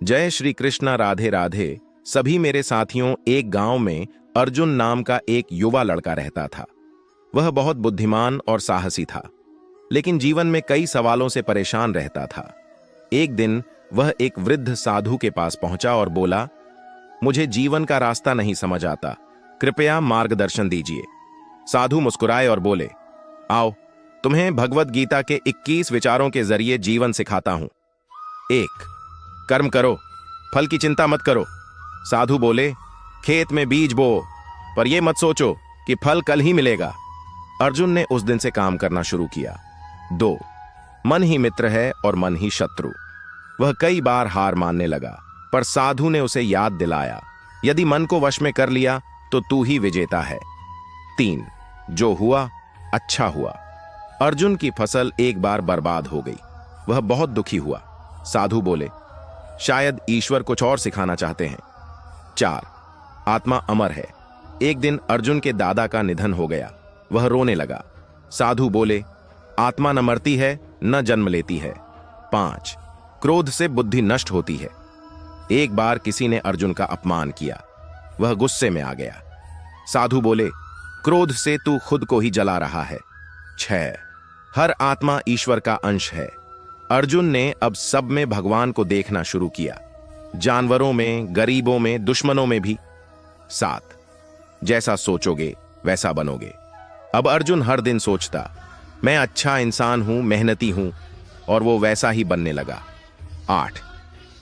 जय श्री कृष्णा। राधे राधे सभी मेरे साथियों। एक गांव में अर्जुन नाम का एक युवा लड़का रहता था। वह बहुत बुद्धिमान और साहसी था, लेकिन जीवन में कई सवालों से परेशान रहता था। एक दिन वह एक वृद्ध साधु के पास पहुंचा और बोला, मुझे जीवन का रास्ता नहीं समझ आता, कृपया मार्गदर्शन दीजिए। साधु मुस्कुराए और बोले, आओ, तुम्हें भगवद गीता के 21 विचारों के जरिए जीवन सिखाता हूं। 1. कर्म करो, फल की चिंता मत करो। साधु बोले, खेत में बीज बो, पर यह मत सोचो कि फल कल ही मिलेगा। अर्जुन ने उस दिन से काम करना शुरू किया। 2. मन ही मित्र है और मन ही शत्रु। वह कई बार हार मानने लगा, पर साधु ने उसे याद दिलाया, यदि मन को वश में कर लिया तो तू ही विजेता है। 3. जो हुआ अच्छा हुआ। अर्जुन की फसल एक बार बर्बाद हो गई। वह बहुत दुखी हुआ। साधु बोले, शायद ईश्वर कुछ और सिखाना चाहते हैं। 4. आत्मा अमर है। एक दिन अर्जुन के दादा का निधन हो गया। वह रोने लगा। साधु बोले, आत्मा न मरती है न जन्म लेती है। 5. क्रोध से बुद्धि नष्ट होती है। एक बार किसी ने अर्जुन का अपमान किया। वह गुस्से में आ गया। साधु बोले, क्रोध से तू खुद को ही जला रहा है। 6. हर आत्मा ईश्वर का अंश है। अर्जुन ने अब सब में भगवान को देखना शुरू किया, जानवरों में, गरीबों में, दुश्मनों में भी। 7. जैसा सोचोगे वैसा बनोगे। अब अर्जुन हर दिन सोचता, मैं अच्छा इंसान हूं, मेहनती हूं, और वो वैसा ही बनने लगा। 8.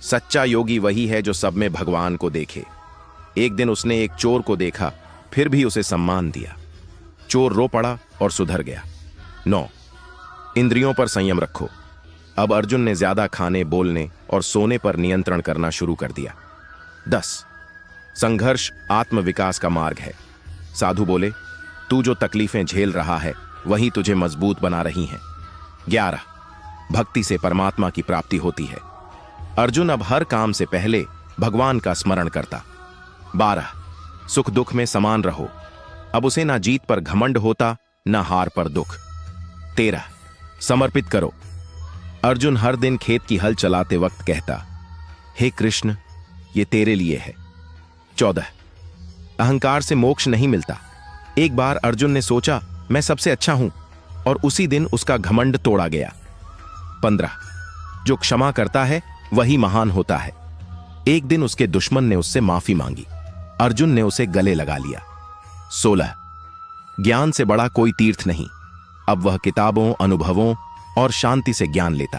सच्चा योगी वही है जो सब में भगवान को देखे। एक दिन उसने एक चोर को देखा, फिर भी उसे सम्मान दिया। चोर रो पड़ा और सुधर गया। 9. इंद्रियों पर संयम रखो। अब अर्जुन ने ज्यादा खाने, बोलने और सोने पर नियंत्रण करना शुरू कर दिया। 10. संघर्ष आत्मविकास का मार्ग है। साधु बोले, तू जो तकलीफें झेल रहा है वही तुझे मजबूत बना रही हैं। 11. भक्ति से परमात्मा की प्राप्ति होती है। अर्जुन अब हर काम से पहले भगवान का स्मरण करता। 12. सुख दुख में समान रहो। अब उसे ना जीत पर घमंड होता, ना हार पर दुख। 13. समर्पित करो। अर्जुन हर दिन खेत की हल चलाते वक्त कहता, हे कृष्ण, ये तेरे लिए है। 14. अहंकार से मोक्ष नहीं मिलता। एक बार अर्जुन ने सोचा, मैं सबसे अच्छा हूं, और उसी दिन उसका घमंड तोड़ा गया। 15. जो क्षमा करता है वही महान होता है। एक दिन उसके दुश्मन ने उससे माफी मांगी। अर्जुन ने उसे गले लगा लिया। 16. ज्ञान से बड़ा कोई तीर्थ नहीं। अब वह किताबों, अनुभवों और शांति से ज्ञान लेता।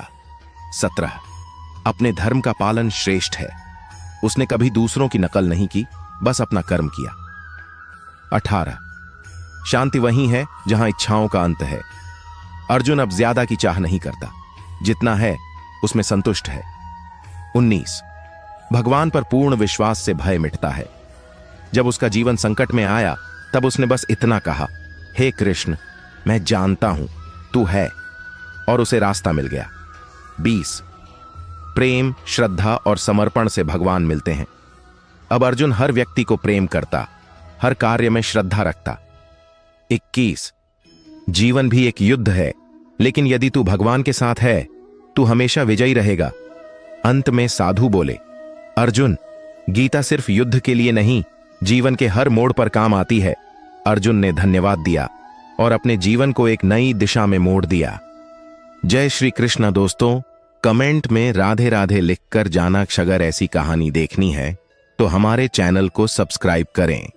17. अपने धर्म का पालन श्रेष्ठ है। उसने कभी दूसरों की नकल नहीं की, बस अपना कर्म किया। 18. शांति वही है जहां इच्छाओं का अंत है। अर्जुन अब ज्यादा की चाह नहीं करता, जितना है उसमें संतुष्ट है। 19. भगवान पर पूर्ण विश्वास से भय मिटता है। जब उसका जीवन संकट में आया तब उसने बस इतना कहा, हे कृष्ण, मैं जानता हूं तू है, और उसे रास्ता मिल गया। 20. प्रेम, श्रद्धा और समर्पण से भगवान मिलते हैं। अब अर्जुन हर व्यक्ति को प्रेम करता, हर कार्य में श्रद्धा रखता। 21. जीवन भी एक युद्ध है, लेकिन यदि तू भगवान के साथ है तू हमेशा विजयी रहेगा। अंत में साधु बोले, अर्जुन, गीता सिर्फ युद्ध के लिए नहीं, जीवन के हर मोड़ पर काम आती है। अर्जुन ने धन्यवाद दिया और अपने जीवन को एक नई दिशा में मोड़ दिया। जय श्री कृष्ण। दोस्तों, कमेंट में राधे राधे लिखकर जाना। अगर ऐसी कहानी देखनी है तो हमारे चैनल को सब्सक्राइब करें।